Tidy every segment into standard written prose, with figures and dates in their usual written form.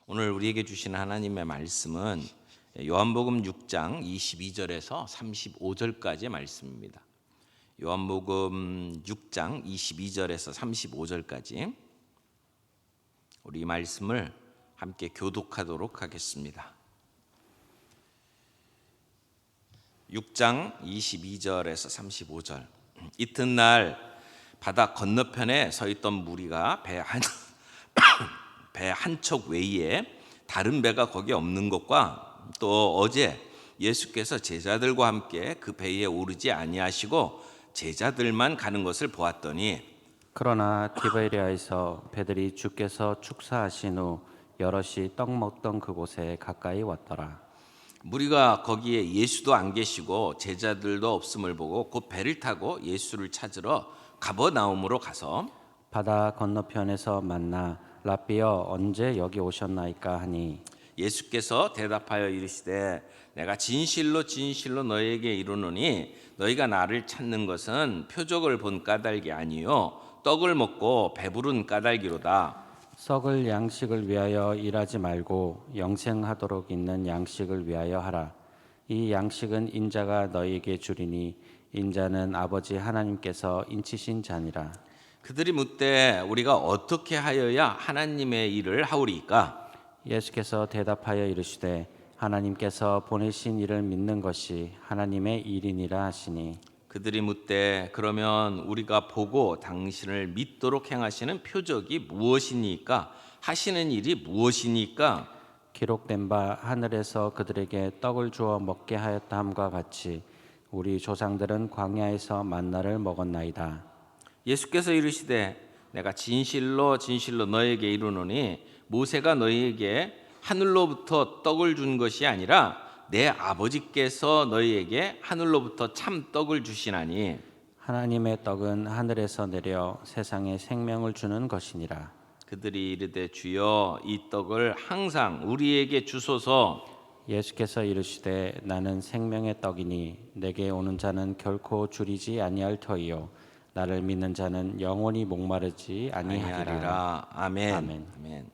오늘 우리에게 주신 하나님의 말씀은 요한복음 6장 22절에서 35절까지의 말씀입니다. 요한복음 6장 22절에서 35절까지 우리 이 말씀을 함께 교독하도록 하겠습니다. 6장 22절에서 35절. 이튿날 바다 건너편에 서 있던 무리가 배 한 척 외에 다른 배가 거기 없는 것과 또 어제 예수께서 제자들과 함께 그 배에 오르지 아니하시고 제자들만 가는 것을 보았더니 그러나 디베리아에서 배들이 주께서 축사하신 후 여럿이 떡 먹던 그곳에 가까이 왔더라. 무리가 거기에 예수도 안 계시고 제자들도 없음을 보고 곧 배를 타고 예수를 찾으러 가버나움으로 가서 바다 건너편에서 만나 랍비여 언제 여기 오셨나이까 하니 예수께서 대답하여 이르시되 내가 진실로 진실로 너희에게 이르노니 너희가 나를 찾는 것은 표적을 본 까닭이 아니요 떡을 먹고 배부른 까닭이로다. 썩을 양식을 위하여 일하지 말고 영생하도록 있는 양식을 위하여 하라. 이 양식은 인자가 너희에게 주리니 인자는 아버지 하나님께서 인치신 자니라. 그들이 묻되 우리가 어떻게 하여야 하나님의 일을 하오리까? 예수께서 대답하여 이르시되 하나님께서 보내신 이를 믿는 것이 하나님의 일이니라 하시니 그들이 묻되 그러면 우리가 보고 당신을 믿도록 행하시는 표적이 무엇이니까? 하시는 일이 무엇이니까? 기록된 바 하늘에서 그들에게 떡을 주어 먹게 하였다 함과 같이 우리 조상들은 광야에서 만나를 먹었나이다. 예수께서 이르시되 내가 진실로 진실로 너에게 이르노니 모세가 너희에게 하늘로부터 떡을 준 것이 아니라 내 아버지께서 너희에게 하늘로부터 참 떡을 주시나니 하나님의 떡은 하늘에서 내려 세상에 생명을 주는 것이니라. 그들이 이르되 주여 이 떡을 항상 우리에게 주소서. 예수께서 이르시되 나는 생명의 떡이니 내게 오는 자는 결코 줄이지 아니할 터이요 나를 믿는 자는 영원히 목마르지 아니하리라. 아니하리라. 아멘. 아멘. 아멘.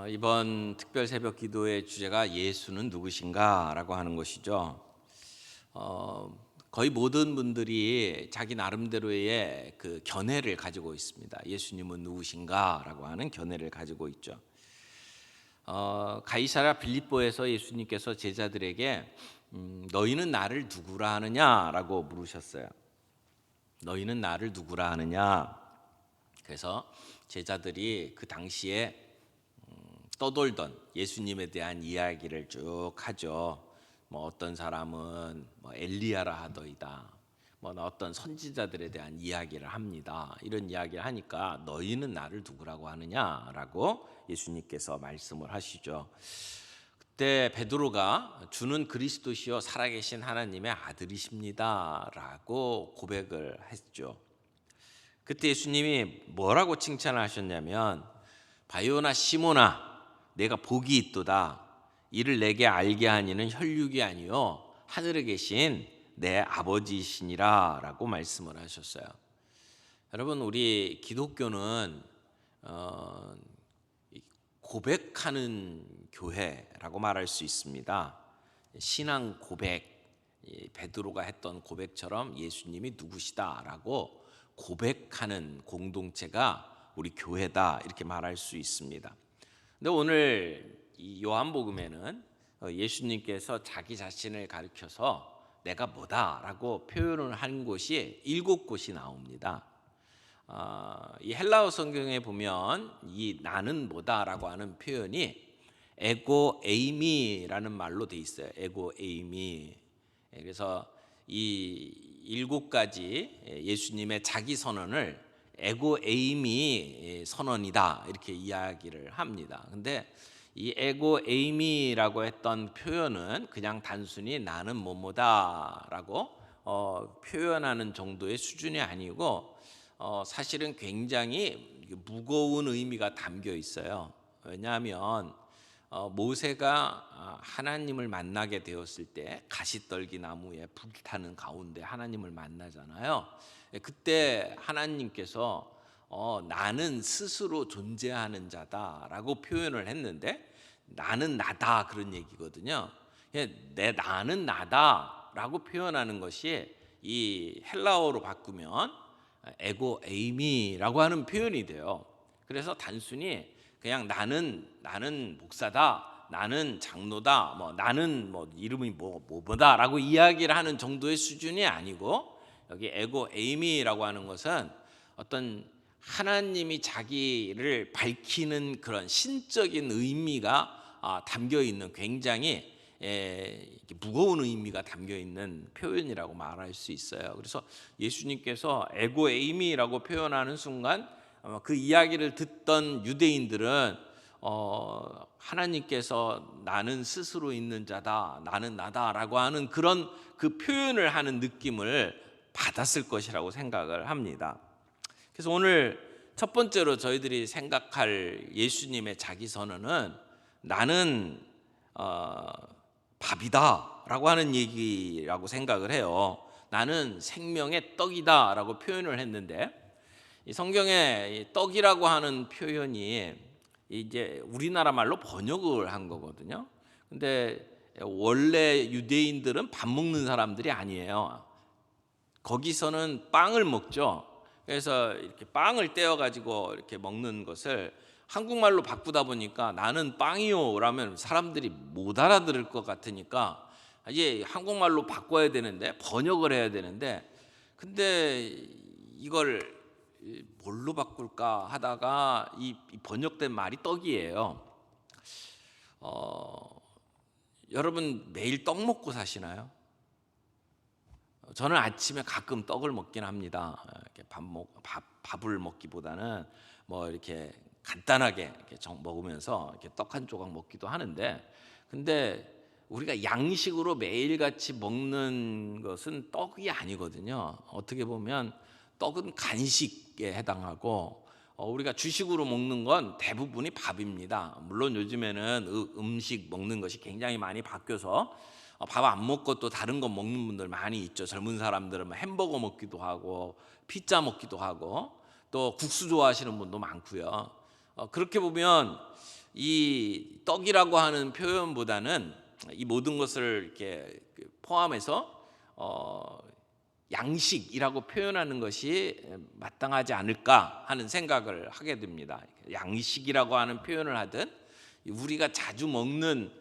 이번 특별 새벽 기도의 주제가 예수는 누구신가라고 하는 것이죠. 거의 모든 분들이 자기 나름대로의 그 견해를 가지고 있습니다. 예수님은 누구신가라고 하는 견해를 가지고 있죠. 가이사랴 빌립보에서 예수님께서 제자들에게 너희는 나를 누구라 하느냐라고 물으셨어요. 너희는 나를 누구라 하느냐? 그래서 제자들이 그 당시에 떠돌던 예수님에 대한 이야기를 쭉 하죠. 뭐 어떤 사람은 뭐 엘리야라 하더이다. 뭐 어떤 선지자들에 대한 이야기를 합니다. 이런 이야기를 하니까 너희는 나를 누구라고 하느냐라고 예수님께서 말씀을 하시죠. 그때 베드로가 주는 그리스도시요 살아계신 하나님의 아들이십니다라고 고백을 했죠. 그때 예수님이 뭐라고 칭찬을 하셨냐면 바요나 시몬아 내가 복이 있도다. 이를 내게 알게 하니는 혈육이 아니요 하늘에 계신 내 아버지시니라 라고 말씀을 하셨어요. 여러분 우리 기독교는 고백하는 교회라고 말할 수 있습니다. 신앙 고백, 베드로가 했던 고백처럼 예수님이 누구시다라고 고백하는 공동체가 우리 교회다 이렇게 말할 수 있습니다. 근데 오늘 이 요한복음에는 예수님께서 자기 자신을 가리켜서 내가 뭐다라고 표현을 한 곳이 7곳이 나옵니다. 이 헬라어 성경에 보면 이 나는 뭐다라고 하는 표현이 에고 에이미라는 말로 돼 있어요. 에고 에이미. 그래서 이 7가지 예수님의 자기 선언을 에고 에이미 선언이다 이렇게 이야기를 합니다. 근데 이 에고 에이미라고 했던 표현은 그냥 단순히 나는 뭐뭐다라고 표현하는 정도의 수준이 아니고 사실은 굉장히 무거운 의미가 담겨 있어요. 왜냐하면 모세가 하나님을 만나게 되었을 때 가시떨기 나무에 불타는 가운데 하나님을 만나잖아요. 그때 하나님께서 나는 스스로 존재하는 자다라고 표현을 했는데 나는 나다 그런 얘기거든요. 나는 나다라고 표현하는 것이 이 헬라어로 바꾸면 에고 에이미라고 하는 표현이 돼요. 그래서 단순히 그냥 나는 목사다, 나는 장로다, 나는 이름이 뭐다라고 이야기를 하는 정도의 수준이 아니고 여기 에고 에이미라고 하는 것은 어떤 하나님이 자기를 밝히는 그런 신적인 의미가 담겨 있는 굉장히 무거운 의미가 담겨 있는 표현이라고 말할 수 있어요. 그래서 예수님께서 에고 에이미라고 표현하는 순간 그 이야기를 듣던 유대인들은 하나님께서 나는 스스로 있는 자다, 나는 나다라고 하는 그런 그 표현을 하는 느낌을 받았을 것이라고 생각을 합니다. 그래서 오늘 첫 번째로 저희들이 생각할 예수님의 자기 선언은 나는 밥이다라고 하는 얘기라고 생각을 해요. 나는 생명의 떡이다라고 표현을 했는데 이 성경에 떡이라고 하는 표현이 이제 우리나라 말로 번역을 한 거거든요. 근데 원래 유대인들은 밥 먹는 사람들이 아니에요. 거기서는 빵을 먹죠. 그래서 이렇게 빵을 떼어 가지고 이렇게 먹는 것을 한국말로 바꾸다 보니까 나는 빵이요라면 사람들이 못 알아들을 것 같으니까 이제 한국말로 바꿔야 되는데 번역을 해야 되는데 근데 이걸 뭘로 바꿀까 하다가 이 번역된 말이 떡이에요. 여러분 매일 떡 먹고 사시나요? 저는 아침에 가끔 떡을 먹긴 합니다. 이렇게 밥을 먹기보다는 이렇게 간단하게 이렇게 먹으면서 이렇게 떡 한 조각 먹기도 하는데, 근데 우리가 양식으로 매일같이 먹는 것은 떡이 아니거든요. 어떻게 보면 떡은 간식에 해당하고 우리가 주식으로 먹는 건 대부분이 밥입니다. 물론 요즘에는 음식 먹는 것이 굉장히 많이 바뀌어서 밥 안 먹고 또 다른 거 먹는 분들 많이 있죠. 젊은 사람들은 햄버거 먹기도 하고 피자 먹기도 하고 또 국수 좋아하시는 분도 많고요. 그렇게 보면 이 떡이라고 하는 표현보다는 이 모든 것을 이렇게 포함해서 양식이라고 표현하는 것이 마땅하지 않을까 하는 생각을 하게 됩니다. 양식이라고 하는 표현을 하든 우리가 자주 먹는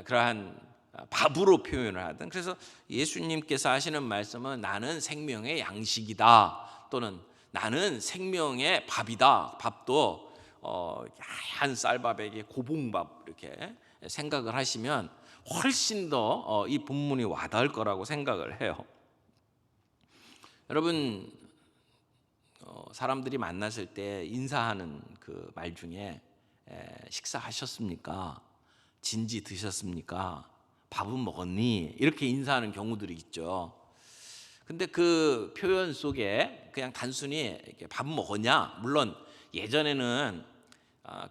그러한 밥으로 표현을 하든, 그래서 예수님께서 하시는 말씀은 나는 생명의 양식이다 또는 나는 생명의 밥이다. 밥도 하얀 쌀밥에게 고봉밥 이렇게 생각을 하시면 훨씬 더 이 본문이 와닿을 거라고 생각을 해요. 여러분 사람들이 만났을 때 인사하는 그 말 중에 식사하셨습니까? 진지 드셨습니까? 밥은 먹었니? 이렇게 인사하는 경우들이 있죠. 근데 그 표현 속에 그냥 단순히 이렇게 밥 먹었냐? 물론 예전에는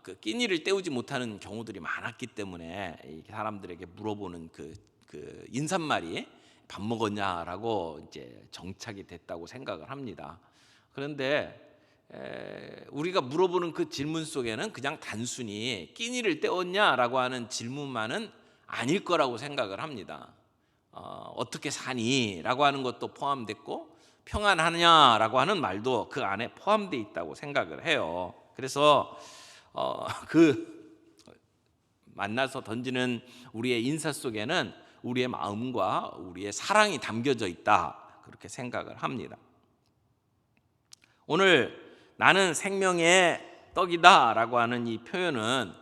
그 끼니를 때우지 못하는 경우들이 많았기 때문에 사람들에게 물어보는 그 인사말이 밥 먹었냐라고 이제 정착이 됐다고 생각을 합니다. 그런데 우리가 물어보는 그 질문 속에는 그냥 단순히 끼니를 때웠냐라고 하는 질문만은 아닐 거라고 생각을 합니다. 어떻게 사니? 라고 하는 것도 포함됐고 평안하냐라고 하는 말도 그 안에 포함되어 있다고 생각을 해요. 그래서 그 만나서 던지는 우리의 인사 속에는 우리의 마음과 우리의 사랑이 담겨져 있다, 그렇게 생각을 합니다. 오늘 나는 생명의 떡이다 라고 하는 이 표현은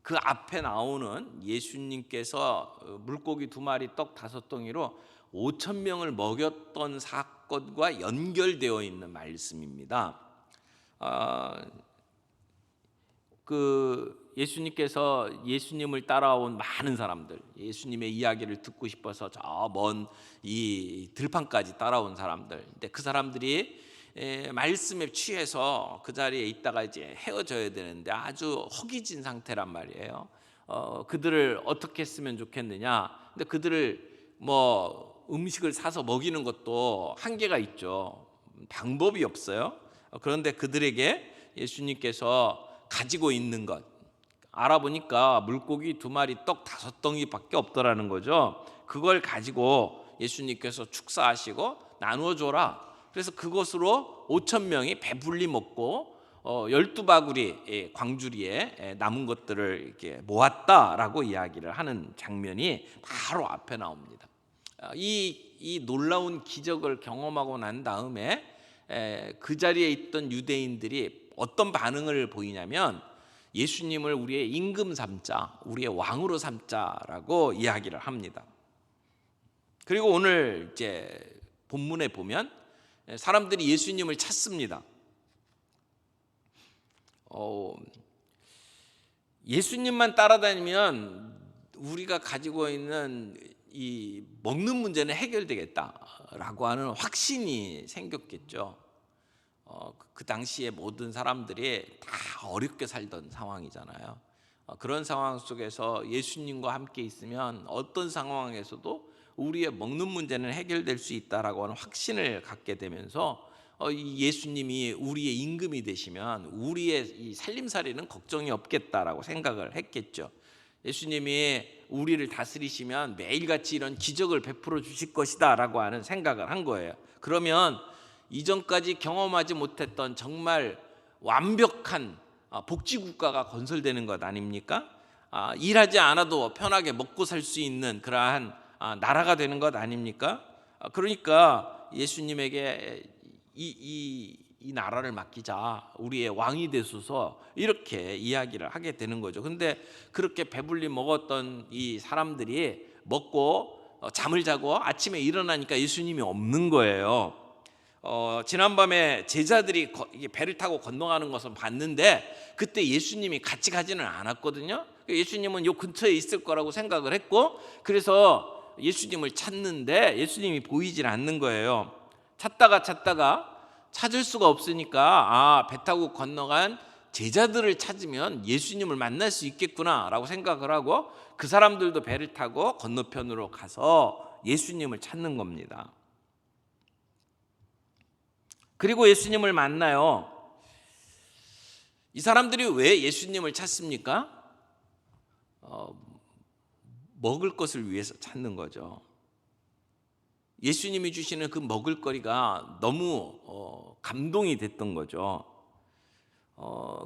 그 앞에 나오는 예수님께서 물고기 2마리 떡 5덩이로 5,000명을 먹였던 사건과 연결되어 있는 말씀입니다. 그 예수님께서 예수님을 따라온 많은 사람들, 예수님의 이야기를 듣고 싶어서 저 먼 이 들판까지 따라온 사람들, 근데 그 사람들이 말씀에 취해서 그 자리에 있다가 이제 헤어져야 되는데 아주 허기진 상태란 말이에요. 그들을 어떻게 했으면 좋겠느냐? 근데 그들을 음식을 사서 먹이는 것도 한계가 있죠. 방법이 없어요. 그런데 그들에게 예수님께서 가지고 있는 것 알아보니까 물고기 2마리, 떡 5덩이밖에 없더라는 거죠. 그걸 가지고 예수님께서 축사하시고 나누어 줘라. 그래서 그것으로 5,000명이 배불리 먹고 12바구리 광주리에 남은 것들을 이렇게 모았다라고 이야기를 하는 장면이 바로 앞에 나옵니다. 이 놀라운 기적을 경험하고 난 다음에 그 자리에 있던 유대인들이 어떤 반응을 보이냐면 예수님을 우리의 임금 삼자, 우리의 왕으로 삼자라고 이야기를 합니다. 그리고 오늘 이제 본문에 보면 사람들이 예수님을 찾습니다. 예수님만 따라다니면 우리가 가지고 있는 이 먹는 문제는 해결되겠다라고 하는 확신이 생겼겠죠. 그 당시에 모든 사람들이 다 어렵게 살던 상황이잖아요. 그런 상황 속에서 예수님과 함께 있으면 어떤 상황에서도 우리의 먹는 문제는 해결될 수 있다라고 하는 확신을 갖게 되면서 예수님이 우리의 임금이 되시면 우리의 이 살림살이는 걱정이 없겠다라고 생각을 했겠죠. 예수님이 우리를 다스리시면 매일같이 이런 기적을 베풀어 주실 것이다라고 하는 생각을 한 거예요. 그러면 이전까지 경험하지 못했던 정말 완벽한 복지국가가 건설되는 것 아닙니까? 일하지 않아도 편하게 먹고 살 수 있는 그러한 나라가 되는 것 아닙니까? 그러니까 예수님에게 이 나라를 맡기자, 우리의 왕이 되소서, 이렇게 이야기를 하게 되는 거죠. 근데 그렇게 배불리 먹었던 이 사람들이 먹고 잠을 자고 아침에 일어나니까 예수님이 없는 거예요. 지난밤에 제자들이 배를 타고 건너가는 것을 봤는데 그때 예수님이 같이 가지는 않았거든요. 예수님은 요 근처에 있을 거라고 생각을 했고, 그래서 예수님을 찾는데 예수님이 보이질 않는 거예요. 찾다가 찾을 수가 없으니까 배 타고 건너간 제자들을 찾으면 예수님을 만날 수 있겠구나라고 생각을 하고 그 사람들도 배를 타고 건너편으로 가서 예수님을 찾는 겁니다. 그리고 예수님을 만나요. 이 사람들이 왜 예수님을 찾습니까? 먹을 것을 위해서 찾는 거죠. 예수님이 주시는 그 먹을거리가 너무 감동이 됐던 거죠.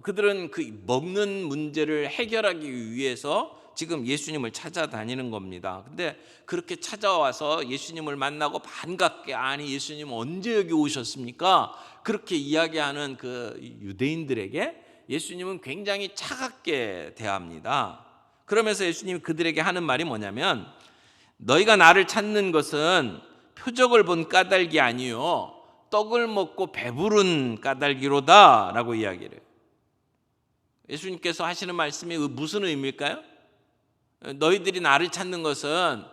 그들은 그 먹는 문제를 해결하기 위해서 지금 예수님을 찾아다니는 겁니다. 근데 그렇게 찾아와서 예수님을 만나고 반갑게 아니 예수님 언제 여기 오셨습니까? 그렇게 이야기하는 그 유대인들에게 예수님은 굉장히 차갑게 대합니다. 그러면서 예수님이 그들에게 하는 말이 뭐냐면 너희가 나를 찾는 것은 표적을 본 까닭이 아니요 떡을 먹고 배부른 까닭이로다 라고 이야기를 해요. 예수님께서 하시는 말씀이 무슨 의미일까요? 너희들이 나를 찾는 것은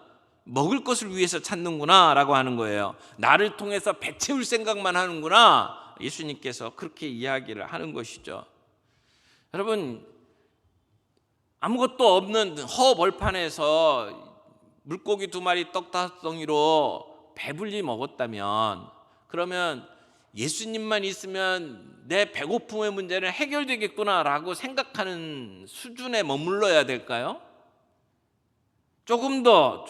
먹을 것을 위해서 찾는구나 라고 하는 거예요. 나를 통해서 배 채울 생각만 하는구나. 예수님께서 그렇게 이야기를 하는 것이죠. 여러분, 아무것도 없는 허벌판에서 물고기 2마리 떡 5덩이로 배불리 먹었다면, 그러면 예수님만 있으면 내 배고픔의 문제는 해결되겠구나라고 생각하는 수준에 머물러야 될까요? 조금 더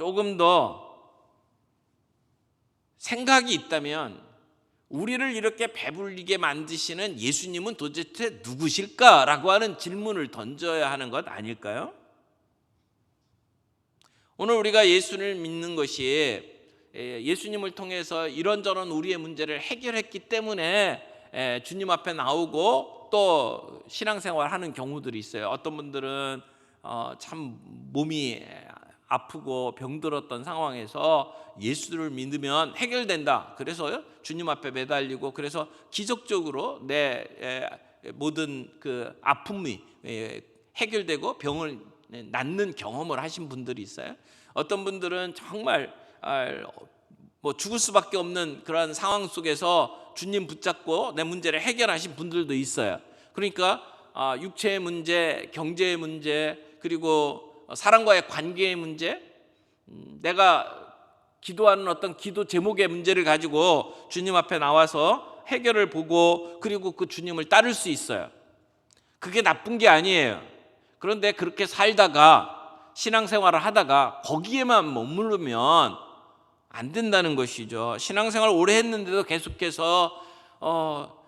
생각이 있다면 우리를 이렇게 배불리게 만드시는 예수님은 도대체 누구실까라고 하는 질문을 던져야 하는 것 아닐까요? 오늘 우리가 예수를 믿는 것이 예수님을 통해서 이런저런 우리의 문제를 해결했기 때문에 주님 앞에 나오고 또 신앙생활 하는 경우들이 있어요. 어떤 분들은 참 몸이 아프고 병들었던 상황에서 예수를 믿으면 해결된다. 그래서 주님 앞에 매달리고 그래서 기적적으로 내 모든 그 아픔이 해결되고 병을 낫는 경험을 하신 분들이 있어요. 어떤 분들은 정말 죽을 수밖에 없는 그런 상황 속에서 주님 붙잡고 내 문제를 해결하신 분들도 있어요. 그러니까 육체의 문제, 경제의 문제, 그리고 사람과의 관계의 문제, 내가 기도하는 어떤 기도 제목의 문제를 가지고 주님 앞에 나와서 해결을 보고 그리고 그 주님을 따를 수 있어요. 그게 나쁜 게 아니에요. 그런데 그렇게 살다가 신앙생활을 하다가 거기에만 머무르면 안 된다는 것이죠. 신앙생활 오래 했는데도 계속해서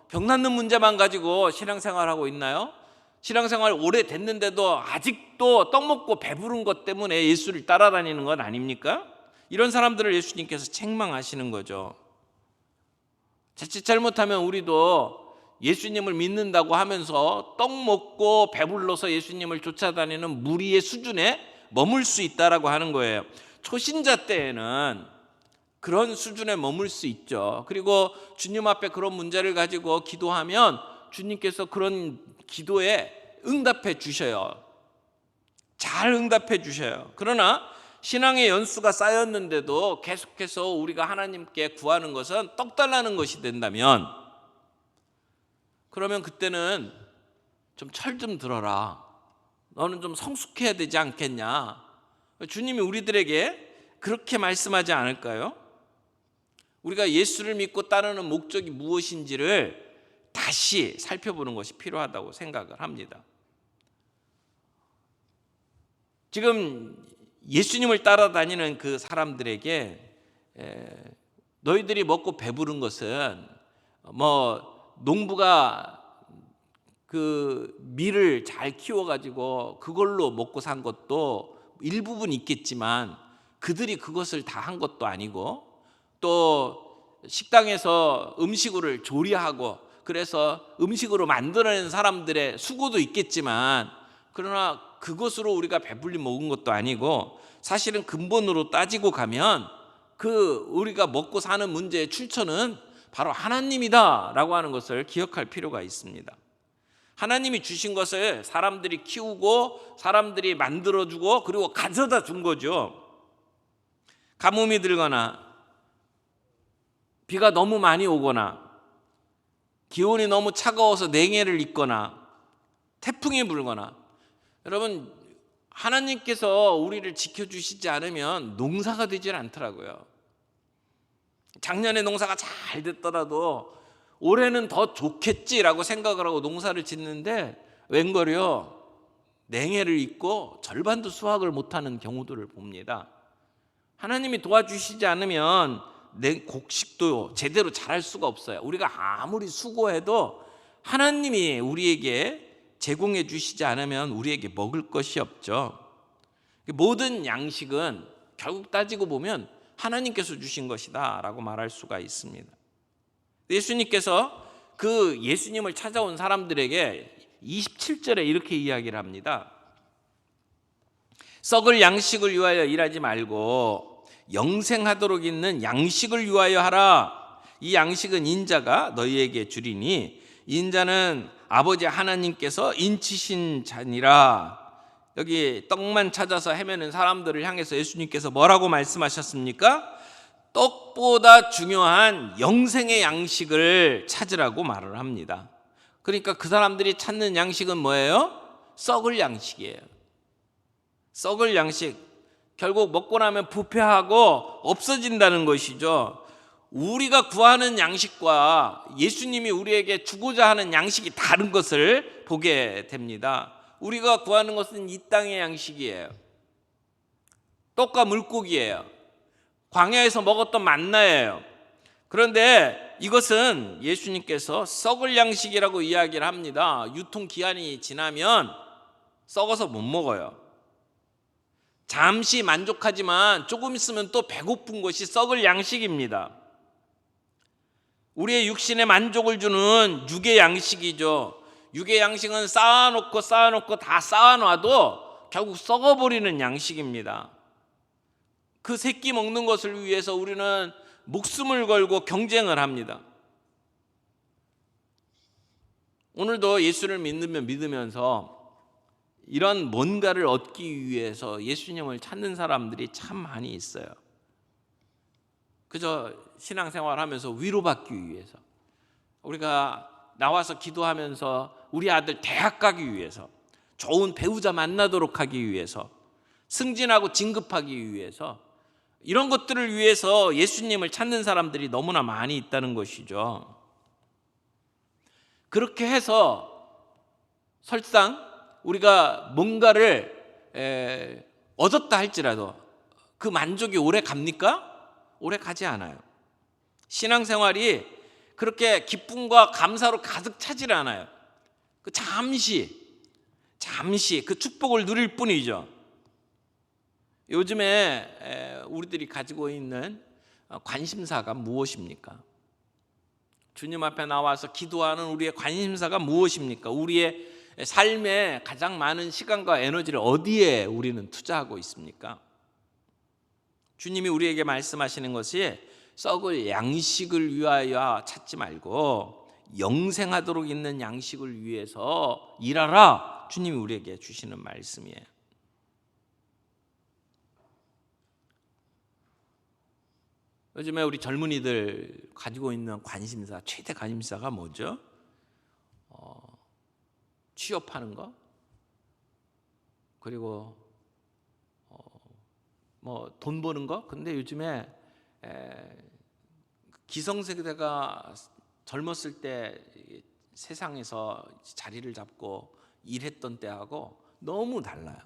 병 낫는 문제만 가지고 신앙생활하고 있나요? 신앙생활 오래 됐는데도 아직도 떡 먹고 배부른 것 때문에 예수를 따라다니는 건 아닙니까? 이런 사람들을 예수님께서 책망하시는 거죠. 자칫 잘못하면 우리도 예수님을 믿는다고 하면서 떡 먹고 배불러서 예수님을 쫓아다니는 무리의 수준에 머물 수 있다라고 하는 거예요. 초신자 때에는 그런 수준에 머물 수 있죠. 그리고 주님 앞에 그런 문제를 가지고 기도하면 주님께서 그런 기도에 응답해 주셔요. 잘 응답해 주셔요. 그러나 신앙의 연수가 쌓였는데도 계속해서 우리가 하나님께 구하는 것은 떡 달라는 것이 된다면, 그러면 그때는 좀 철 좀 들어라. 너는 좀 성숙해야 되지 않겠냐. 주님이 우리들에게 그렇게 말씀하지 않을까요? 우리가 예수를 믿고 따르는 목적이 무엇인지를 다시 살펴보는 것이 필요하다고 생각을 합니다. 지금 예수님을 따라다니는 그 사람들에게 너희들이 먹고 배부른 것은 농부가 그 밀을 잘 키워가지고 그걸로 먹고 산 것도 일부분 있겠지만 그들이 그것을 다 한 것도 아니고, 또 식당에서 음식을 조리하고 그래서 음식으로 만들어낸 사람들의 수고도 있겠지만, 그러나 그것으로 우리가 배불리 먹은 것도 아니고, 사실은 근본으로 따지고 가면 그 우리가 먹고 사는 문제의 출처는 바로 하나님이다라고 하는 것을 기억할 필요가 있습니다. 하나님이 주신 것을 사람들이 키우고 사람들이 만들어주고 그리고 가져다 준 거죠. 가뭄이 들거나 비가 너무 많이 오거나 기온이 너무 차가워서 냉해를 입거나 태풍이 불거나, 여러분, 하나님께서 우리를 지켜주시지 않으면 농사가 되질 않더라고요. 작년에 농사가 잘 됐더라도 올해는 더 좋겠지라고 생각을 하고 농사를 짓는데 웬걸요, 냉해를 입고 절반도 수확을 못하는 경우들을 봅니다. 하나님이 도와주시지 않으면 곡식도 제대로 자랄 수가 없어요. 우리가 아무리 수고해도 하나님이 우리에게 제공해 주시지 않으면 우리에게 먹을 것이 없죠. 모든 양식은 결국 따지고 보면 하나님께서 주신 것이다 라고 말할 수가 있습니다. 예수님께서 그 예수님을 찾아온 사람들에게 27절에 이렇게 이야기를 합니다. 썩을 양식을 위하여 일하지 말고 영생하도록 있는 양식을 위하여 하라. 이 양식은 인자가 너희에게 주리니 인자는 아버지 하나님께서 인치신 자니라. 여기 떡만 찾아서 헤매는 사람들을 향해서 예수님께서 뭐라고 말씀하셨습니까? 떡보다 중요한 영생의 양식을 찾으라고 말을 합니다. 그러니까 그 사람들이 찾는 양식은 뭐예요? 썩을 양식이에요. 썩을 양식, 결국 먹고 나면 부패하고 없어진다는 것이죠. 우리가 구하는 양식과 예수님이 우리에게 주고자 하는 양식이 다른 것을 보게 됩니다. 우리가 구하는 것은 이 땅의 양식이에요. 떡과 물고기예요. 광야에서 먹었던 만나예요. 그런데 이것은 예수님께서 썩을 양식이라고 이야기를 합니다. 유통기한이 지나면 썩어서 못 먹어요. 잠시 만족하지만 조금 있으면 또 배고픈 것이 썩을 양식입니다. 우리의 육신에 만족을 주는 육의 양식이죠. 육의 양식은 쌓아놓고 다 쌓아놔도 결국 썩어버리는 양식입니다. 그 새끼 먹는 것을 위해서 우리는 목숨을 걸고 경쟁을 합니다. 오늘도 예수를 믿으면서 이런 뭔가를 얻기 위해서 예수님을 찾는 사람들이 참 많이 있어요. 그저 신앙생활하면서 위로받기 위해서, 우리가 나와서 기도하면서 우리 아들 대학 가기 위해서, 좋은 배우자 만나도록 하기 위해서, 승진하고 진급하기 위해서, 이런 것들을 위해서 예수님을 찾는 사람들이 너무나 많이 있다는 것이죠. 그렇게 해서 설상 우리가 뭔가를 얻었다 할지라도 그 만족이 오래 갑니까? 오래 가지 않아요. 신앙생활이 그렇게 기쁨과 감사로 가득 차질 않아요. 그 잠시 그 축복을 누릴 뿐이죠. 요즘에 우리들이 가지고 있는 관심사가 무엇입니까? 주님 앞에 나와서 기도하는 우리의 관심사가 무엇입니까? 우리의 삶에 가장 많은 시간과 에너지를 어디에 우리는 투자하고 있습니까? 주님이 우리에게 말씀하시는 것이 썩을 양식을 위하여 찾지 말고 영생하도록 있는 양식을 위해서 일하라. 주님이 우리에게 주시는 말씀이에요. 요즘에 우리 젊은이들 가지고 있는 관심사, 최대 관심사가 뭐죠? 취업하는 거, 그리고 뭐 돈 버는 거. 근데 요즘에 기성세대가 젊었을 때 세상에서 자리를 잡고 일했던 때하고 너무 달라요.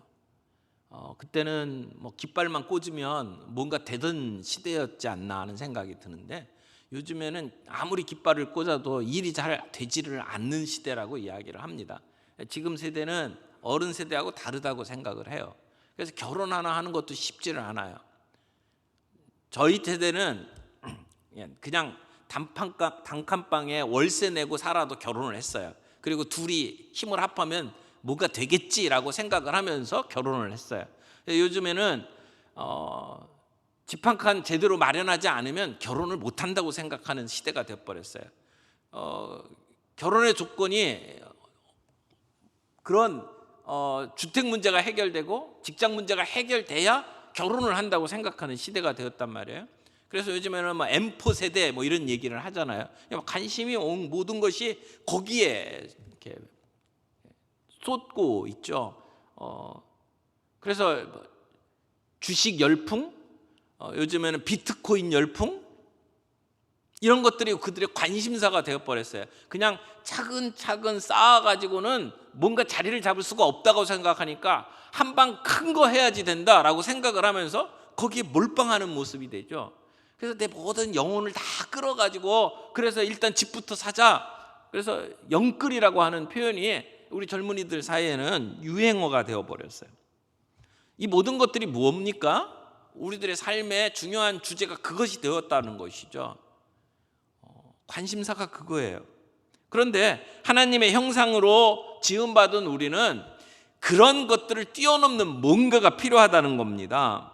그때는 뭐 깃발만 꽂으면 뭔가 되던 시대였지 않나 하는 생각이 드는데, 요즘에는 아무리 깃발을 꽂아도 일이 잘 되지를 않는 시대라고 이야기를 합니다. 지금 세대는 어른 세대하고 다르다고 생각을 해요. 그래서 결혼 하나 하는 것도 쉽지를 않아요. 저희 세대는 그냥 단칸방에 월세 내고 살아도 결혼을 했어요. 그리고 둘이 힘을 합하면 뭐가 되겠지라고 생각을 하면서 결혼을 했어요. 요즘에는 집 한 칸 제대로 마련하지 않으면 결혼을 못한다고 생각하는 시대가 되어버렸어요. 결혼의 조건이 그런 주택 문제가 해결되고 직장 문제가 해결돼야 결혼을 한다고 생각하는 시대가 되었단 말이에요. 그래서 요즘에는 뭐 M4 세대 뭐 이런 얘기를 하잖아요. 관심이 온 모든 것이 거기에 이렇게 쏟고 있죠. 그래서 주식 열풍, 요즘에는 비트코인 열풍, 이런 것들이 그들의 관심사가 되어버렸어요. 그냥 차근차근 쌓아가지고는 뭔가 자리를 잡을 수가 없다고 생각하니까 한 방 큰 거 해야지 된다라고 생각을 하면서 거기에 몰빵하는 모습이 되죠. 그래서 내 모든 영혼을 다 끌어가지고 그래서 일단 집부터 사자. 그래서 영끌이라고 하는 표현이 우리 젊은이들 사이에는 유행어가 되어버렸어요. 이 모든 것들이 무엇입니까? 우리들의 삶의 중요한 주제가 그것이 되었다는 것이죠. 관심사가 그거예요. 그런데 하나님의 형상으로 지음받은 우리는 그런 것들을 뛰어넘는 뭔가가 필요하다는 겁니다.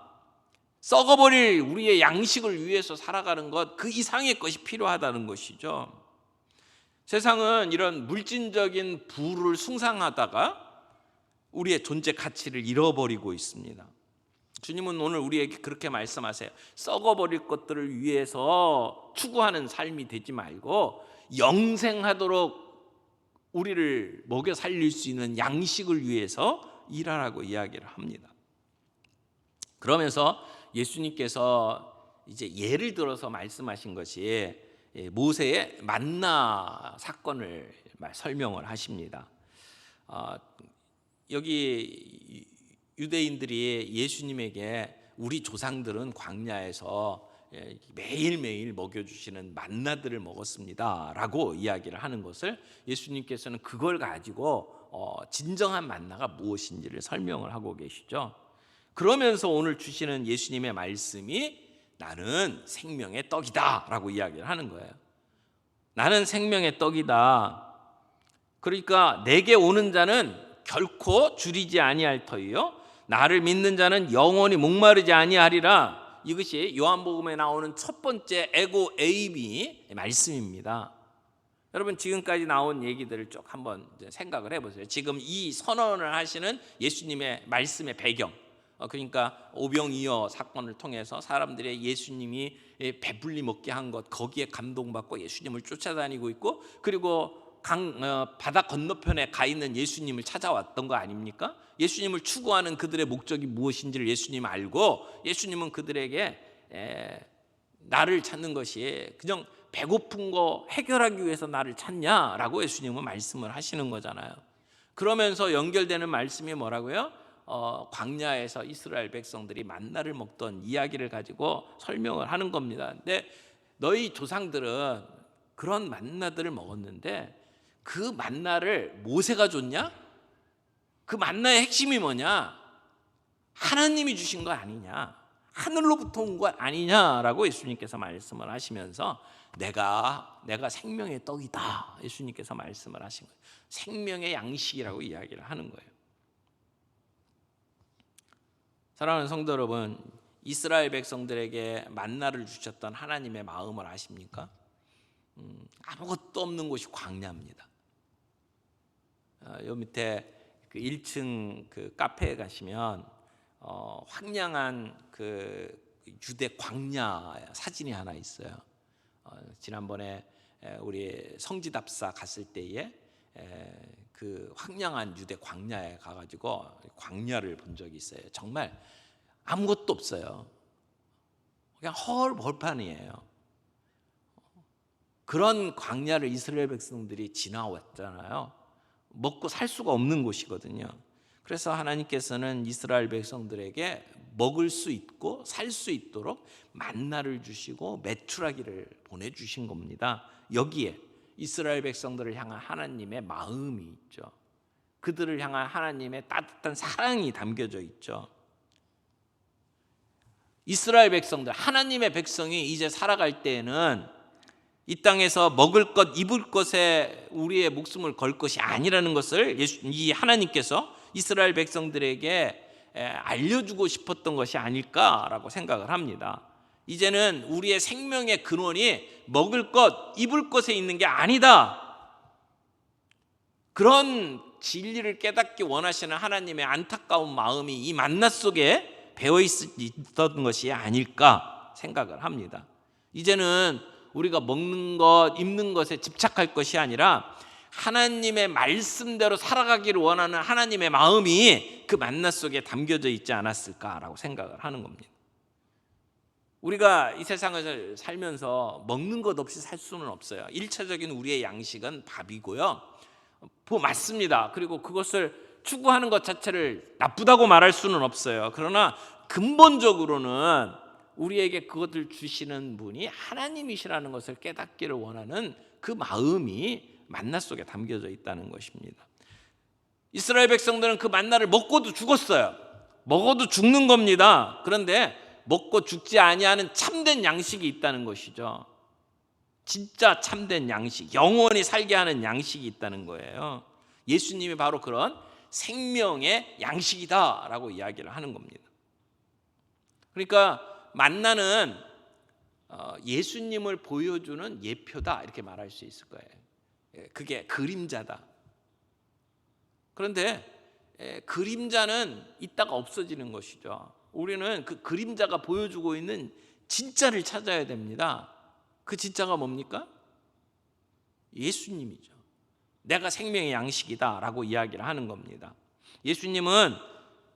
썩어버릴 우리의 양식을 위해서 살아가는 것, 그 이상의 것이 필요하다는 것이죠. 세상은 이런 물질적인 부를 숭상하다가 우리의 존재 가치를 잃어버리고 있습니다. 주님은 오늘 우리에게 그렇게 말씀하세요. 썩어버릴 것들을 위해서 추구하는 삶이 되지 말고 영생하도록 우리를 먹여 살릴 수 있는 양식을 위해서 일하라고 이야기를 합니다. 그러면서 예수님께서 이제 예를 들어서 말씀하신 것이 모세의 만나 사건을 설명을 하십니다. 여기 유대인들이 예수님에게 우리 조상들은 광야에서 매일매일 먹여주시는 만나들을 먹었습니다 라고 이야기를 하는 것을 예수님께서는 그걸 가지고 진정한 만나가 무엇인지를 설명을 하고 계시죠. 그러면서 오늘 주시는 예수님의 말씀이 나는 생명의 떡이다 라고 이야기를 하는 거예요. 나는 생명의 떡이다. 그러니까 내게 오는 자는 결코 줄이지 아니할 터이요 나를 믿는 자는 영원히 목마르지 아니하리라. 이것이 요한복음에 나오는 첫 번째 에고 에이미 말씀입니다. 여러분 지금까지 나온 얘기들을 쭉 한번 생각을 해보세요. 지금 이 선언을 하시는 예수님의 말씀의 배경, 그러니까 오병이어 사건을 통해서 사람들의 예수님이 배불리 먹게 한 것, 거기에 감동받고 예수님을 쫓아다니고 있고, 그리고 바다 건너편에 가 있는 예수님을 찾아왔던 거 아닙니까? 예수님을 추구하는 그들의 목적이 무엇인지를 예수님 알고 예수님은 그들에게 나를 찾는 것이 그냥 배고픈 거 해결하기 위해서 나를 찾냐라고 예수님은 말씀을 하시는 거잖아요. 그러면서 연결되는 말씀이 뭐라고요? 광야에서 이스라엘 백성들이 만나를 먹던 이야기를 가지고 설명을 하는 겁니다. 근데 너희 조상들은 그런 만나들을 먹었는데 그 만나를 모세가 줬냐? 그 만나의 핵심이 뭐냐? 하나님이 주신 거 아니냐? 하늘로부터 온 거 아니냐라고 예수님께서 말씀을 하시면서 내가 생명의 떡이다. 예수님께서 말씀을 하신 거예요. 생명의 양식이라고 이야기를 하는 거예요. 사랑하는 성도 여러분, 이스라엘 백성들에게 만나를 주셨던 하나님의 마음을 아십니까? 아무것도 없는 곳이 광야입니다. 요 밑에 그 1층 그 카페에 가시면 황량한 그 유대 광야 사진이 하나 있어요. 지난번에 우리 성지답사 갔을 때에 그 황량한 유대 광야에 가가지고 광야를 본 적이 있어요. 정말 아무것도 없어요. 그냥 헐벌판이에요. 그런 광야를 이스라엘 백성들이 지나왔잖아요. 먹고 살 수가 없는 곳이거든요. 그래서 하나님께서는 이스라엘 백성들에게 먹을 수 있고 살 수 있도록 만나를 주시고 메추라기를 보내주신 겁니다. 여기에 이스라엘 백성들을 향한 하나님의 마음이 있죠. 그들을 향한 하나님의 따뜻한 사랑이 담겨져 있죠. 이스라엘 백성들, 하나님의 백성이 이제 살아갈 때에는 이 땅에서 먹을 것, 입을 것에 우리의 목숨을 걸 것이 아니라는 것을 이 하나님께서 이스라엘 백성들에게 알려주고 싶었던 것이 아닐까라고 생각을 합니다. 이제는 우리의 생명의 근원이 먹을 것, 입을 것에 있는 게 아니다. 그런 진리를 깨닫기 원하시는 하나님의 안타까운 마음이 이 만나 속에 배어 있었던 것이 아닐까 생각을 합니다. 이제는 우리가 먹는 것, 입는 것에 집착할 것이 아니라 하나님의 말씀대로 살아가기를 원하는 하나님의 마음이 그 만나 속에 담겨져 있지 않았을까라고 생각을 하는 겁니다. 우리가 이 세상을 살면서 먹는 것 없이 살 수는 없어요. 1차적인 우리의 양식은 밥이고요. 맞습니다. 그리고 그것을 추구하는 것 자체를 나쁘다고 말할 수는 없어요. 그러나 근본적으로는 우리에게 그것을 주시는 분이 하나님이시라는 것을 깨닫기를 원하는 그 마음이 만나 속에 담겨져 있다는 것입니다. 이스라엘 백성들은 그 만나를 먹고도 죽었어요. 먹어도 죽는 겁니다. 그런데 먹고 죽지 아니하는 참된 양식이 있다는 것이죠. 진짜 참된 양식, 영원히 살게 하는 양식이 있다는 거예요. 예수님이 바로 그런 생명의 양식이다라고 이야기를 하는 겁니다. 그러니까 만나는 예수님을 보여주는 예표다 이렇게 말할 수 있을 거예요. 그게 그림자다. 그런데 그림자는 있다가 없어지는 것이죠. 우리는 그 그림자가 보여주고 있는 진짜를 찾아야 됩니다. 그 진짜가 뭡니까? 예수님이죠. 내가 생명의 양식이다 라고 이야기를 하는 겁니다. 예수님은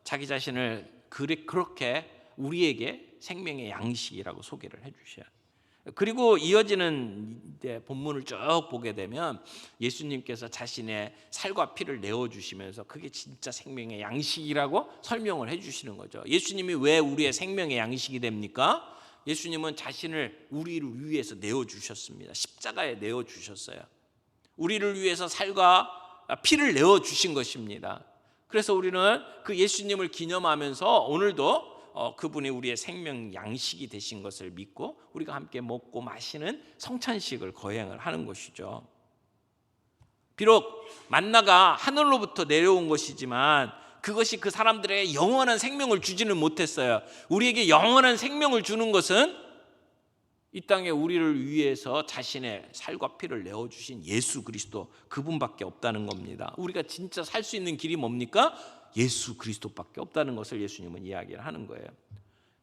자기 자신을 그렇게 우리에게 생명의 양식이라고 소개를 해주셔야 돼요. 그리고 이어지는 본문을 쭉 보게 되면 예수님께서 자신의 살과 피를 내어주시면서 그게 진짜 생명의 양식이라고 설명을 해주시는 거죠. 예수님이 왜 우리의 생명의 양식이 됩니까? 예수님은 자신을 우리를 위해서 내어주셨습니다. 십자가에 내어주셨어요. 우리를 위해서 살과 피를 내어주신 것입니다. 그래서 우리는 그 예수님을 기념하면서 오늘도 그분이 우리의 생명 양식이 되신 것을 믿고 우리가 함께 먹고 마시는 성찬식을 거행을 하는 것이죠. 비록 만나가 하늘로부터 내려온 것이지만 그것이 그 사람들에게 영원한 생명을 주지는 못했어요. 우리에게 영원한 생명을 주는 것은 이 땅에 우리를 위해서 자신의 살과 피를 내어주신 예수 그리스도 그분밖에 없다는 겁니다. 우리가 진짜 살 수 있는 길이 뭡니까? 예수 그리스도밖에 없다는 것을 예수님은 이야기를 하는 거예요.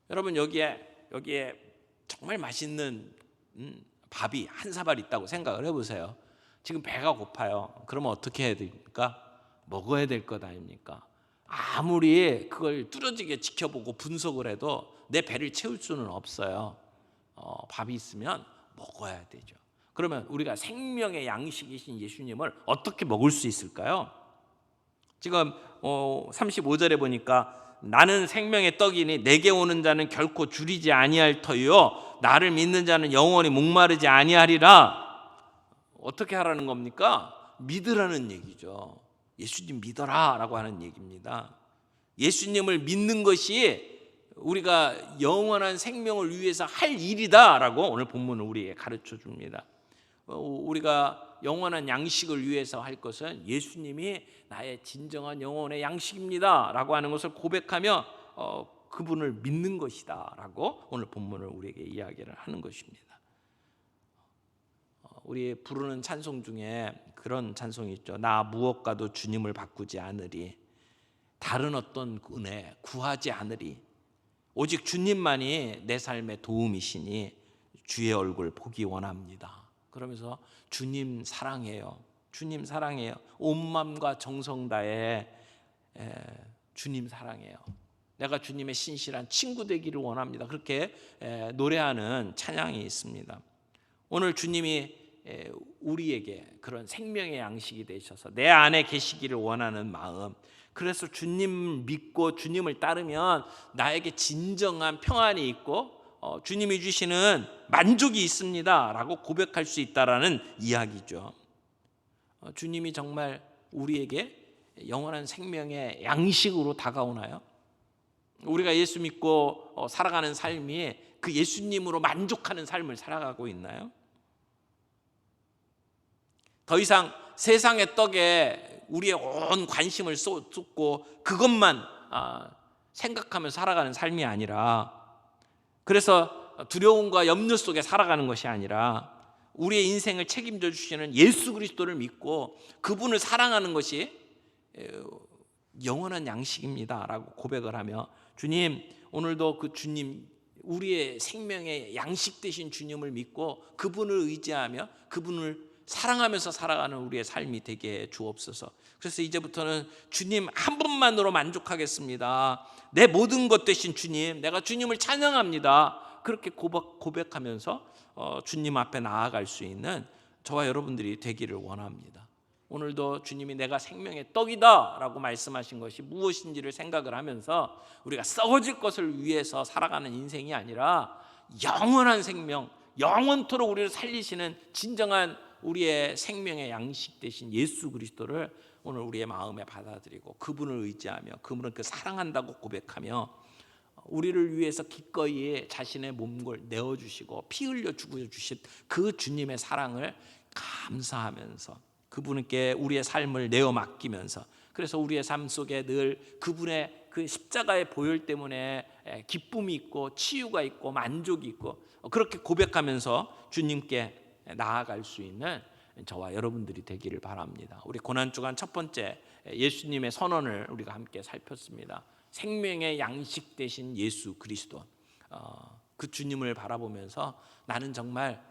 여러분 여기에 정말 맛있는 밥이 한 사발 있다고 생각을 해보세요. 지금 배가 고파요. 그러면 어떻게 해야 됩니까? 먹어야 될 것 아닙니까? 아무리 그걸 뚜렷하게 지켜보고 분석을 해도 내 배를 채울 수는 없어요. 밥이 있으면 먹어야 되죠. 그러면 우리가 생명의 양식이신 예수님을 어떻게 먹을 수 있을까요? 지금 35절에 보니까 나는 생명의 떡이니 내게 오는 자는 결코 줄이지 아니할 터이요 나를 믿는 자는 영원히 목마르지 아니하리라. 어떻게 하라는 겁니까? 믿으라는 얘기죠. 예수님 믿어라 라고 하는 얘기입니다. 예수님을 믿는 것이 우리가 영원한 생명을 위해서 할 일이다 라고 오늘 본문은 우리에게 가르쳐 줍니다. 우리가 영원한 양식을 위해서 할 것은 예수님이 나의 진정한 영혼의 양식입니다 라고 하는 것을 고백하며 그분을 믿는 것이다 라고 오늘 본문을 우리에게 이야기를 하는 것입니다. 우리 부르는 찬송 중에 그런 찬송이 있죠. 나 무엇과도 주님을 바꾸지 않으리, 다른 어떤 은혜 구하지 않으리, 오직 주님만이 내 삶의 도움이시니 주의 얼굴 보기 원합니다. 그러면서 주님 사랑해요. 주님 사랑해요. 온 마음과 정성 다해 주님 사랑해요. 내가 주님의 신실한 친구 되기를 원합니다. 그렇게 노래하는 찬양이 있습니다. 오늘 주님이 우리에게 그런 생명의 양식이 되셔서 내 안에 계시기를 원하는 마음, 그래서 주님 믿고 주님을 따르면 나에게 진정한 평안이 있고 주님이 주시는 만족이 있습니다 라고 고백할 수 있다라는 이야기죠. 주님이 정말 우리에게 영원한 생명의 양식으로 다가오나요? 우리가 예수 믿고 살아가는 삶이 그 예수님으로 만족하는 삶을 살아가고 있나요? 더 이상 세상의 떡에 우리의 온 관심을 쏟고 그것만 생각하며 살아가는 삶이 아니라, 그래서 두려움과 염려 속에 살아가는 것이 아니라 우리의 인생을 책임져 주시는 예수 그리스도를 믿고 그분을 사랑하는 것이 영원한 양식입니다 라고 고백을 하며, 주님 오늘도 그 주님, 우리의 생명의 양식 되신 주님을 믿고 그분을 의지하며 그분을 사랑하면서 살아가는 우리의 삶이 되게 주옵소서. 그래서 이제부터는 주님 한 분만으로 만족하겠습니다. 내 모든 것 되신 주님, 내가 주님을 찬양합니다. 그렇게 고백하면서 주님 앞에 나아갈 수 있는 저와 여러분들이 되기를 원합니다. 오늘도 주님이 내가 생명의 떡이다 라고 말씀하신 것이 무엇인지를 생각을 하면서 우리가 썩어질 것을 위해서 살아가는 인생이 아니라 영원한 생명, 영원토록 우리를 살리시는 진정한 우리의 생명의 양식 되신 예수 그리스도를 오늘 우리의 마음에 받아들이고 그분을 의지하며 그분을 그 사랑한다고 고백하며 우리를 위해서 기꺼이 자신의 몸을 내어주시고 피 흘려 죽어주신 그 주님의 사랑을 감사하면서 그분께 우리의 삶을 내어 맡기면서, 그래서 우리의 삶 속에 늘 그분의 그 십자가의 보혈 때문에 기쁨이 있고 치유가 있고 만족이 있고 그렇게 고백하면서 주님께 나아갈 수 있는 저와 여러분들이 되기를 바랍니다. 우리 고난주간 첫 번째 예수님의 선언을 우리가 함께 살폈습니다. 생명의 양식 되신 예수 그리스도, 그 주님을 바라보면서 나는 정말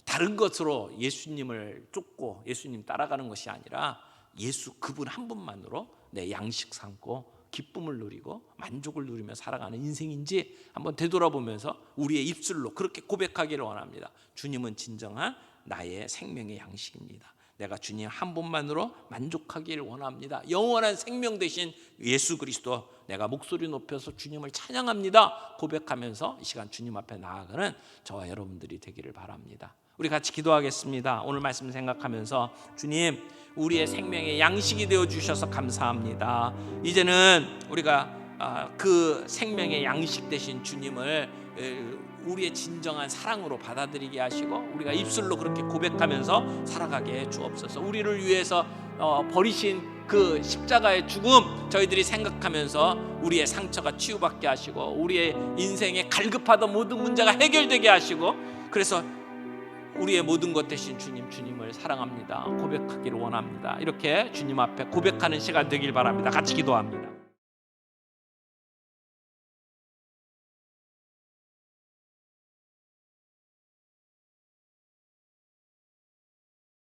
다른 것으로 예수님을 쫓고 예수님 따라가는 것이 아니라 예수 그분 한 분만으로 내 양식 삼고 기쁨을 누리고 만족을 누리며 살아가는 인생인지 한번 되돌아보면서 우리의 입술로 그렇게 고백하기를 원합니다. 주님은 진정한 나의 생명의 양식입니다. 내가 주님 한 분만으로 만족하기를 원합니다. 영원한 생명 되신 예수 그리스도, 내가 목소리 높여서 주님을 찬양합니다 고백하면서 이 시간 주님 앞에 나아가는 저와 여러분들이 되기를 바랍니다. 우리 같이 기도하겠습니다. 오늘 말씀 생각하면서 주님, 우리의 생명의 양식이 되어 주셔서 감사합니다. 이제는 우리가 그 생명의 양식 되신 주님을 우리의 진정한 사랑으로 받아들이게 하시고 우리가 입술로 그렇게 고백하면서 살아가게 해 주옵소서. 우리를 위해서 버리신 그 십자가의 죽음 저희들이 생각하면서 우리의 상처가 치유받게 하시고 우리의 인생에 갈급하던 모든 문제가 해결되게 하시고, 그래서 우리의 모든 것 되신 주님, 주님을 사랑합니다 고백하기를 원합니다. 이렇게 주님 앞에 고백하는 시간 되길 바랍니다. 같이 기도합니다.